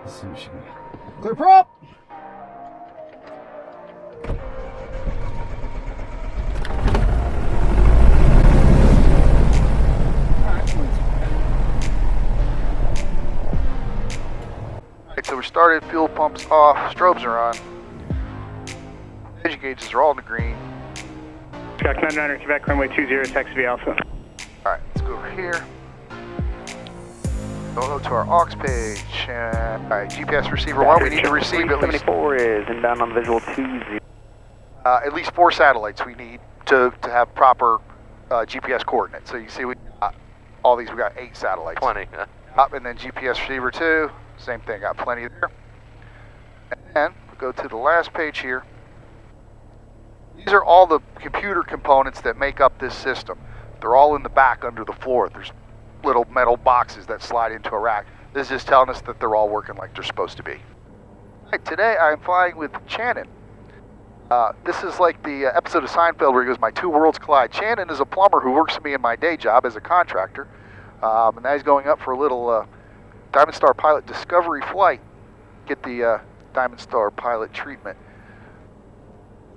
Let's see what she can. Clear prop! Alright, so we started, fuel pumps off, strobes are on. Edge gauges are all in the green. Track 99er, Quebec, runway 20, taxi V Alpha. Alright, let's go over here. Go to our aux page. Alright, GPS receiver 1, we need to receive at least 74 is inbound on visual 20. at least 4 satellites we need to have proper GPS coordinates. So you see we got all these, we got 8 satellites. Plenty. Up, and then GPS receiver 2, same thing, got plenty there. And then we go to the last page here. These are all the computer components that make up this system. They're all in the back under the floor. There's little metal boxes that slide into a rack. This is just telling us that they're all working like they're supposed to be. All right, today I'm flying with Chanin. This is like the episode of Seinfeld where he goes, "My two worlds collide." Chanin is a plumber who works for me in my day job as a contractor. And now he's going up for a little Diamond Star Pilot Discovery flight. Get the Diamond Star Pilot treatment.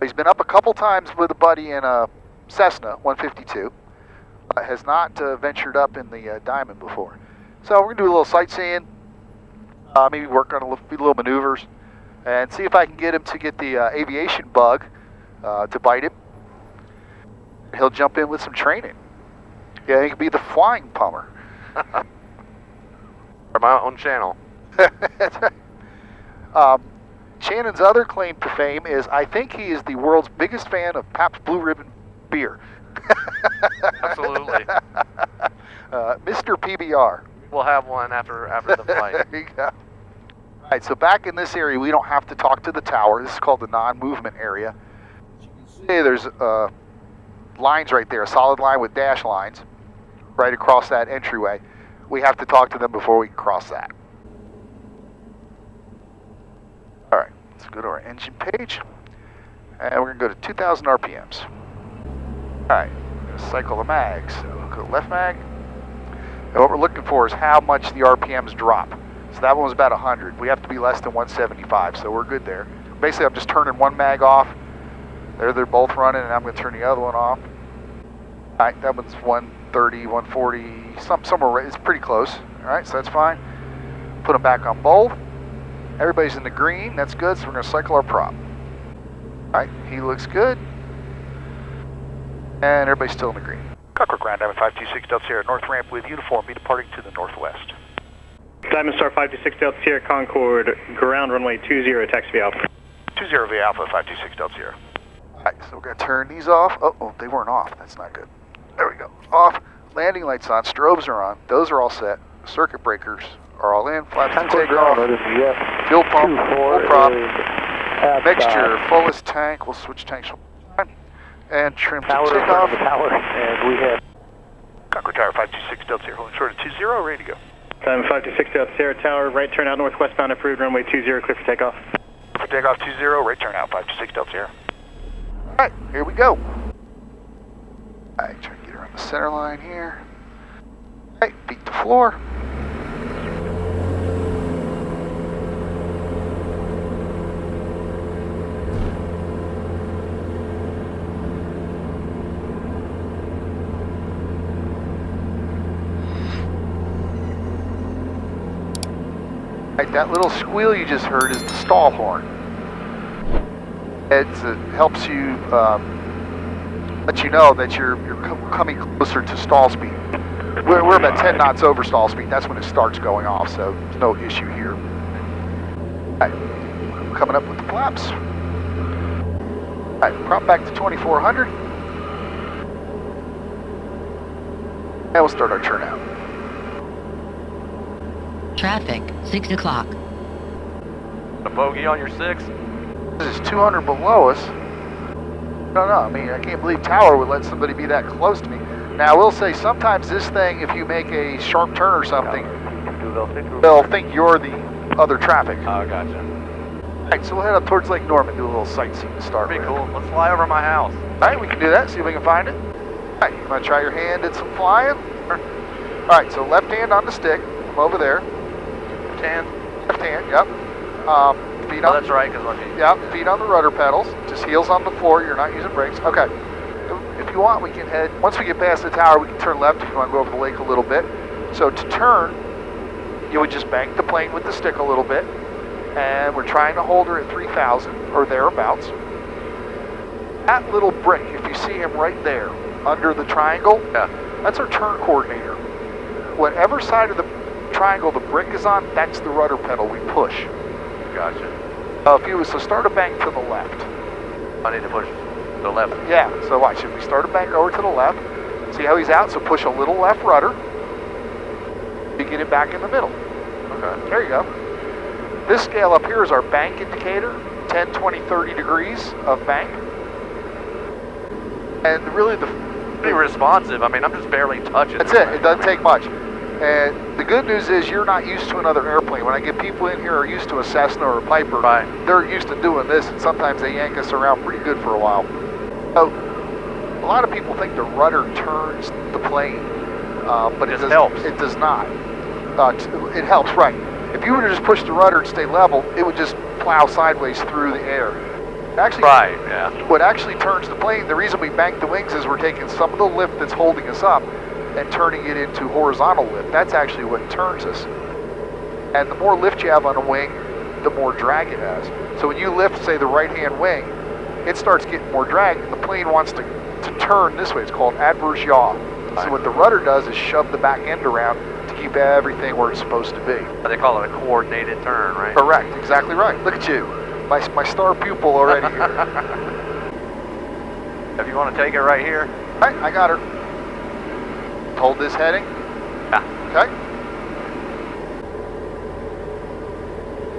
He's been up a couple times with a buddy in a Cessna 152. Has not ventured up in the Diamond before. So we're going to do a little sightseeing, maybe work on a few little maneuvers, and see if I can get him to get the aviation bug to bite him. He'll jump in with some training. Yeah, he could be the flying plumber. For my own channel. That's right. Chanin's other claim to fame is I think he is the world's biggest fan of Pabst Blue Ribbon beer. Absolutely. Mr. PBR. We'll have one after the flight. There you go. All right, so back in this area, we don't have to talk to the tower. This is called the non-movement area. As you can see, there's lines right there, a solid line with dash lines right across that entryway. We have to talk to them before we can cross that. All right, let's go to our engine page, and we're going to go to 2,000 RPMs. All right, cycle the mags. So we'll go left mag. And what we're looking for is how much the RPMs drop. So that one was about 100. We have to be less than 175, so we're good there. Basically, I'm just turning one mag off. They're both running, and I'm going to turn the other one off. All right, that one's 130, 140, somewhere. It's pretty close. All right, so that's fine. Put them back on both. Everybody's in the green. That's good, so we're going to cycle our prop. All right, he looks good. And everybody's still in the green. Cockrell Ground, Diamond 526 Delta Sierra, north ramp with uniform, be departing to the northwest. Diamond Star 526 Delta Sierra, Concord, ground runway 20, taxi V Alpha. 20 V Alpha, 526 Delta Sierra. Alright, so we're going to turn these off. Oh, they weren't off. That's not good. There we go. Off. Landing lights on. Strobes are on. Those are all set. Circuit breakers are all in. Flaps to take off. Fuel pump, full prop. Mixture, fullest tank. We'll switch tanks. And trim to take off. And we have Concord Tower 526 Delta Sierra, holding short of 20, ready to go. Diamond 526 Delta Sierra Tower, right turn out northwestbound approved, runway 20, clear for takeoff. For takeoff 20, right turn out 526 Delta Sierra. Alright, here we go. Alright, try to get around the center line here. Alright, beat the floor. Right, that little squeal you just heard is the stall horn. It helps you let you know that you're coming closer to stall speed. We're about 10 knots over stall speed. That's when it starts going off, so there's no issue here. All right, coming up with the flaps. All right, prop back to 2400. And we'll start our turnout. Traffic, 6 o'clock. A bogey on your 6? This is 200 below us. No, I mean, I can't believe Tower would let somebody be that close to me. Now, I will say, sometimes this thing, if you make a sharp turn or something, they'll think you're the other traffic. Oh, gotcha. All right, so we'll head up towards Lake Norman, do a little sightseeing to start with. Pretty cool. Let's fly over my house. All right, we can do that, see if we can find it. All right, you want to try your hand at some flying? All right, so left hand on the stick, from over there. Left hand. Left hand. right, yep. Feet Oh, on, that's right, because yep, feet on the rudder pedals. Just heels on the floor, you're not using brakes. Okay. If you want, we can head, once we get past the tower, we can turn left if you want to go over the lake a little bit. So to turn, you would just bank the plane with the stick a little bit. And we're trying to hold her at 3,000 or thereabouts. That little brick, if you see him right there under the triangle, yeah, that's our turn coordinator. Whatever side of the triangle the brick is on, that's the rudder pedal we push. gotcha. If you was to start a bank to the left. I need to push to the left. Yeah, so watch, if we start a bank over to the left, see how he's out, so push a little left rudder, you get it back in the middle. Okay. There you go. This scale up here is our bank indicator, 10, 20, 30 degrees of bank. And really Pretty responsive. I mean, I'm just barely touching. that's it, it doesn't take much. And the good news is you're not used to another airplane. When I get people in here who are used to a Cessna or a Piper, Right. they're used to doing this, and sometimes they yank us around pretty good for a while. So, a lot of people think the rudder turns the plane, but it helps. It does not. It helps, right. If you were to just push the rudder and stay level, it would just plow sideways through the air. Actually, Right, yeah. what actually turns the plane, the reason we bank the wings is we're taking some of the lift that's holding us up and turning it into horizontal lift. That's actually what turns us. And the more lift you have on a wing, the more drag it has. So when you lift, say, the right-hand wing, it starts getting more drag, and the plane wants to turn this way. It's called adverse yaw. So what the rudder does is shove the back end around to keep everything where it's supposed to be. They call it a coordinated turn, right? Correct, exactly right. Look at you, my star pupil already here. If you want to take it right here. All right, I got her. Hold this heading. Yeah. Okay.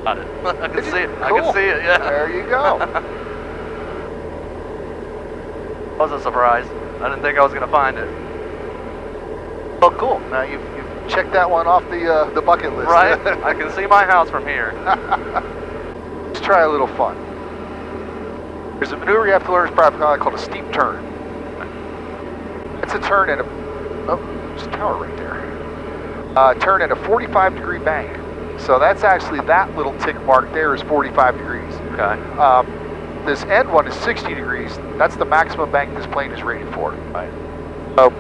Got it. I can see it. I Cool. can see it, yeah. There you go. That was a surprise. I didn't think I was going to find it. Oh, cool. Now you've checked that one off the bucket list. Right? I can see my house from here. Let's try a little fun. There's a maneuver you have to learn as private pilot called a steep turn. It's a turn at a... Oh, there's a tower right there. Turn at a 45-degree bank. So that's actually, that little tick mark there is 45 degrees. Okay. This end one is 60 degrees. That's the maximum bank this plane is rated for. Right. So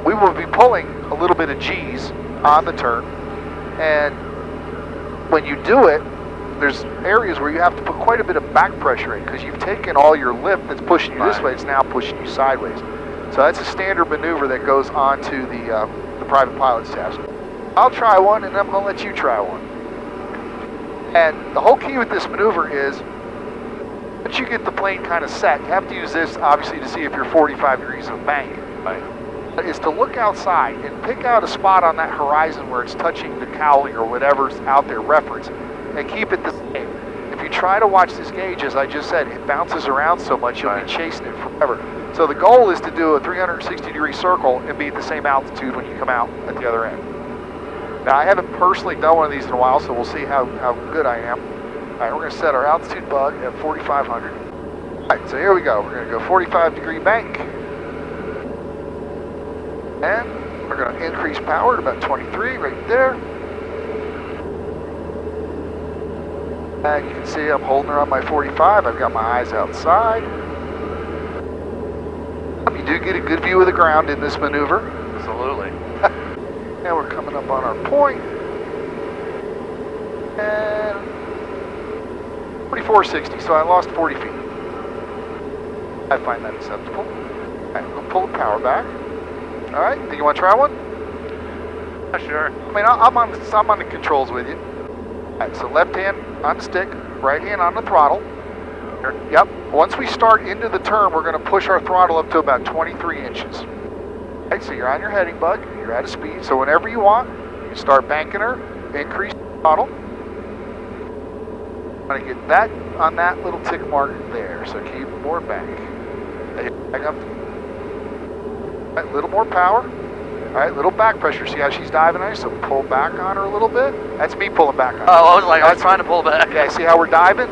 we will be pulling a little bit of G's on the turn. And when you do it, there's areas where you have to put quite a bit of back pressure in because you've taken all your lift that's pushing you this way, it's now pushing you sideways. So that's a standard maneuver that goes onto the private pilot's test. I'll try one and I'm going to let you try one. And the whole key with this maneuver is once you get the plane kind of set, you have to use this obviously to see if you're 45 degrees of bank. Right. Is to look outside and pick out a spot on that horizon where it's touching the cowling or whatever's out there reference and keep it the same. If you try to watch this gauge, as I just said, it bounces around so much you'll be chasing it forever. So the goal is to do a 360-degree circle and be at the same altitude when you come out at the other end. Now I haven't personally done one of these in a while, so we'll see how good I am. All right, we're going to set our altitude bug at 4,500. All right, so here we go. We're going to go 45-degree bank. And we're going to increase power to about 23 right there. And you can see I'm holding her on my 45. I've got my eyes outside. You do get a good view of the ground in this maneuver. Absolutely. Now we're coming up on our point. And 4460, so I lost 40 feet. I find that acceptable. All right, we'll pull the power back. All right, do you want to try one? Sure. I mean, I'm on the controls with you. All right, so left hand on the stick, right hand on the throttle. Sure. Yep. Once we start into the turn, we're going to push our throttle up to about 23 inches. All right, so you're on your heading bug, you're at a speed. So whenever you want, you start banking her, increase the throttle. I'm going to get that on that little tick mark there. So keep more bank. Back up. All right, a little more power. All right, little back pressure. See how she's diving on you? So pull back on her a little bit. That's me pulling back on her. Oh, I was trying to pull back. Okay, see how we're diving?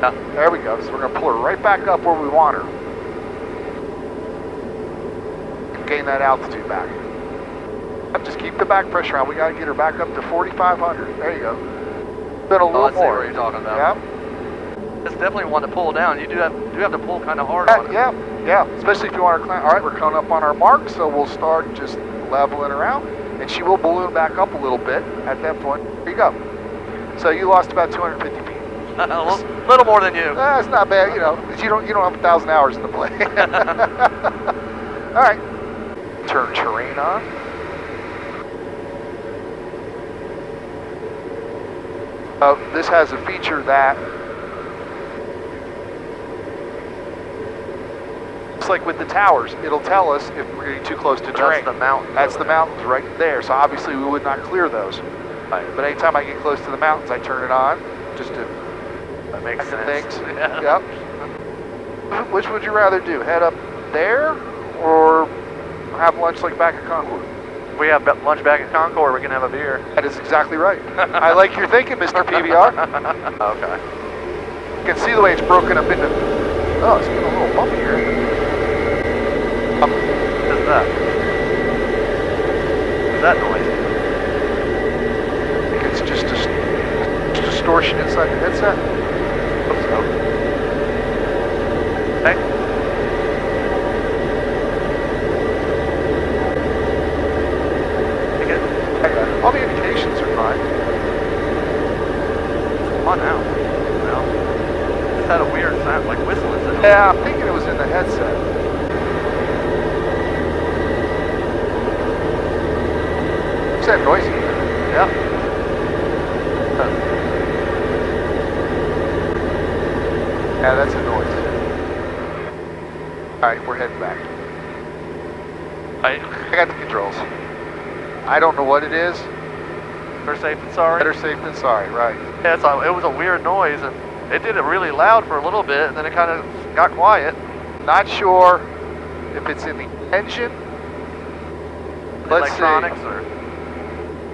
Yeah. There we go. So we're going to pull her right back up where we want her. And gain that altitude back. Just keep the back pressure on. We got to get her back up to 4,500. There you go. Been a little I see more. what you're talking about. Yeah. It's definitely one to pull down. You do have to pull kind of hard on it. Yeah. Especially if you want to climb. All right, we're coming up on our mark, so we'll start just leveling her out, and she will balloon back up a little bit at that point. There you go. So you lost about 250 feet. A little more than you. It's not bad, you know. You don't have 1,000 hours in the plane. All right. Turn terrain on. This has a feature that, it's like with the towers, it'll tell us if we're getting too close to terrain. That's the mountain. That's the mountains right there. So obviously we would not clear those. Right. But anytime I get close to the mountains, I turn it on just to That makes sense. things. Yeah. Yep. Which would you rather do? Head up there or have lunch like back at Concord? If we have lunch back at Concord, we can have a beer. That is exactly right. I like your thinking, Mr. PBR. Okay. You can see the way it's broken up into... Oh, it's getting a little bumpy here. What is that? What is that noise? I think it's just distortion inside the headset. Hope so. Hey. All the indications are fine. Come on now. Well, it's had a weird sound, like whistling. Yeah, I'm thinking it was in the headset. Is that noisy? Yeah. Yeah, that's a noise. Alright, we're heading back. I got the controls. I don't know what it is. Better safe than sorry. Better safe than sorry, right. Yeah, it was a weird noise, and it did it really loud for a little bit, and then it kind of got quiet. Not sure if it's in the engine. Let's Electronics see. or...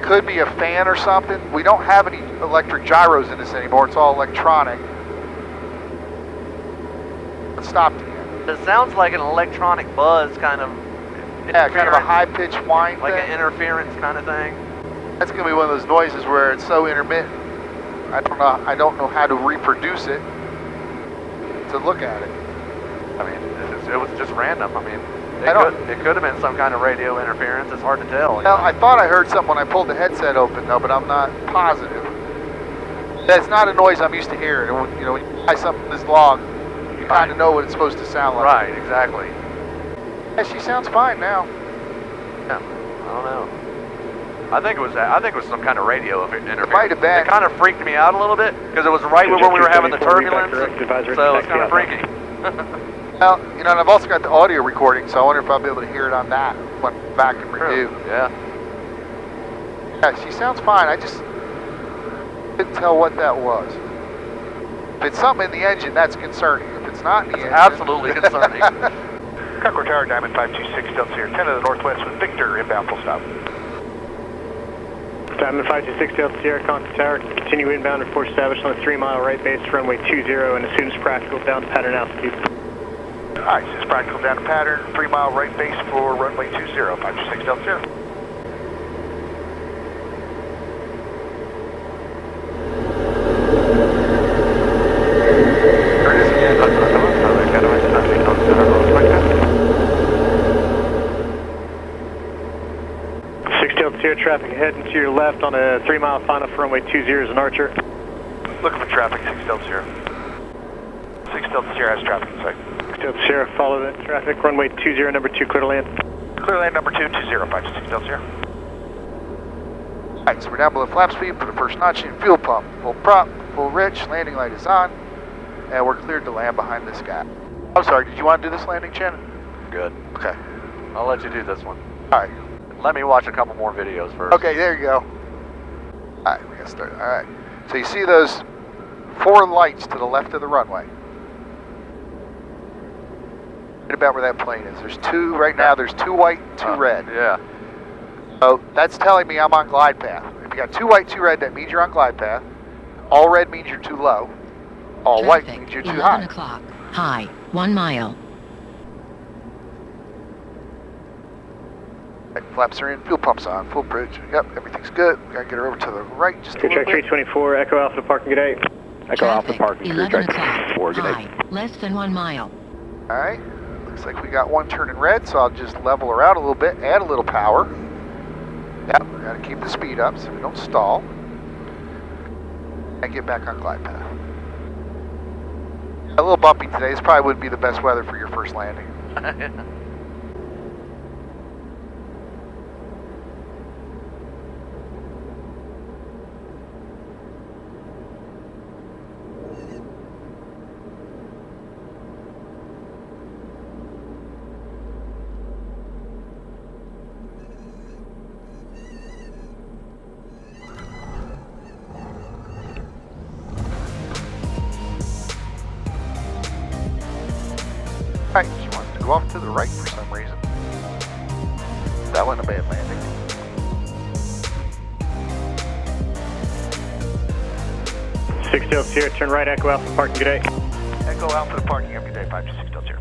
Could be a fan or something. We don't have any electric gyros in this anymore. It's all electronic. It stopped again. It sounds like an electronic buzz kind of... Yeah, kind of a high-pitched whine like thing. an interference kind of thing. That's going to be one of those noises where it's so intermittent. I don't know how to reproduce it to look at it. I mean, it was just random. I mean, it could have been some kind of radio interference. It's hard to tell. Well, I thought I heard something when I pulled the headset open, though, but I'm not positive. That's not a noise I'm used to hearing. When you buy something this long, you kind of know what it's supposed to sound like. Right, exactly. Yeah, she sounds fine now. Yeah, I don't know. I think it was some kind of radio interference. It might have been. It kind of freaked me out a little bit because it was right when we were having the turbulence, so it's kind of freaky. Well, and I've also got the audio recording, so I wonder if I'll be able to hear it on that when back and review. Yeah. Yeah, she sounds fine. I just couldn't tell what that was. If it's something in the engine, that's concerning. If it's not in the engine... absolutely concerning. Concord Tower, Diamond 526, Delta Sierra 10 to the northwest with Victor, inbound full stop. Diamond 526, Delta Sierra, Concord Tower, continue inbound, report established on a 3-mile right base, runway 20, and as soon as practical, down to pattern altitude. Alright, since practical down to pattern, 3-mile right base for runway 20, 526 Delta Sierra. There it is again. 6 Delta Sierra, traffic ahead and to your left on a 3-mile final for runway 20 is an Archer. Looking for traffic, 6 Delta Sierra. 6 Delta Sierra has traffic in sight. 6 Delta Sierra, follow that traffic, runway 20, number 2, clear to land. Clear land number 2, 526 Delta Sierra. Alright, so we're down below flap speed, put the first notch in, fuel pump, full prop, full rich, landing light is on, and we're cleared to land behind this guy. I'm sorry, did you want to do this landing, Chanin? Good. Okay. I'll let you do this one. Alright. Let me watch a couple more videos first. Okay, there you go. Alright, we got started. Alright. So you see those 4 lights to the left of the runway. Right about where that plane is. There's 2 right now. There's 2 white, 2 red. Yeah. So that's telling me I'm on glide path. If you got 2 white, 2 red, that means you're on glide path. All red means you're too low. All white means you're too 11 high. o'clock. High. 1 mile. Right, flaps are in, fuel pumps on, full bridge. Yep, everything's good. We gotta get her over to the right just a Clear little track bit. 324, Echo Alpha to parking, good day. Echo Alpha Traffic, parking, clear 11 track o'clock. 4, good day. High, less than 1 mile. Alright, looks like we got one turning red, so I'll just level her out a little bit, add a little power. Yep, we gotta keep the speed up so we don't stall. And get back on glide path. A little bumpy today. This probably wouldn't be the best weather for your first landing. Alright, she wants to go off to the right for some reason. That wasn't a bad landing. Six Delta Sierra, turn right, Echo Alpha parking, good day. Echo Alpha to parking, every day, 526 Delta Sierra.